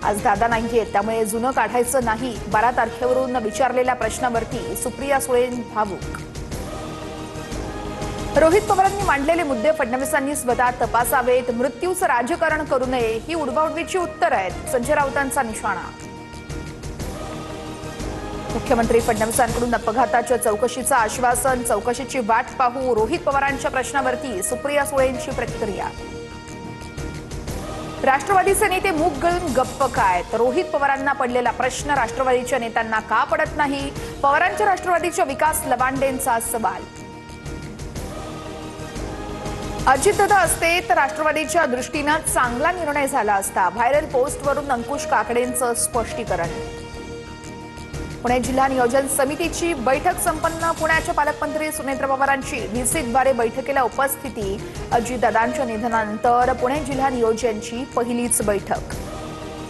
आज दादा नाहीये, त्यामुळे जुनं काढायचं नाही. 12 तारखेवरून विचारलेल्या प्रश्नावरती सुप्रिया सुळे भावूक. रोहित पवारांनी मांडलेले मुद्दे फडणवीसांनी स्वतः तपासावेत. मृत्यूचं राजकारण करू नये ही उडवाउडवीची उत्तर आहेत. संजय राऊतांचा निशाणा. मुख्यमंत्री फडणवीसांकडून अपघाताच्या चौकशीचं आश्वासन. चौकशीची वाट पाहू. रोहित पवारांच्या प्रश्नावरती सुप्रिया सुळेंची प्रतिक्रिया. राष्ट्रवादीचे नेते मूग गळून गप्प काय? तर रोहित पवारांना पडलेला प्रश्न राष्ट्रवादीच्या नेत्यांना का पडत नाही? पवारांच्या राष्ट्रवादीच्या विकास लवांडेंचा सवाल. अजितदादा असते तर राष्ट्रवादीच्या दृष्टीनं चांगला निर्णय झाला असता. व्हायरल पोस्टवरून अंकुश काकडेंचं स्पष्टीकरण. पुणे जिल्हा नियोजन समितीची बैठक संपन्न. पुण्याच्या पालकमंत्री सुनेत्र पवारांची व्हीसीद्वारे बैठकीला उपस्थिती. अजितदादांच्या निधनानंतर पुणे जिल्हा नियोजनची पहिलीच बैठक.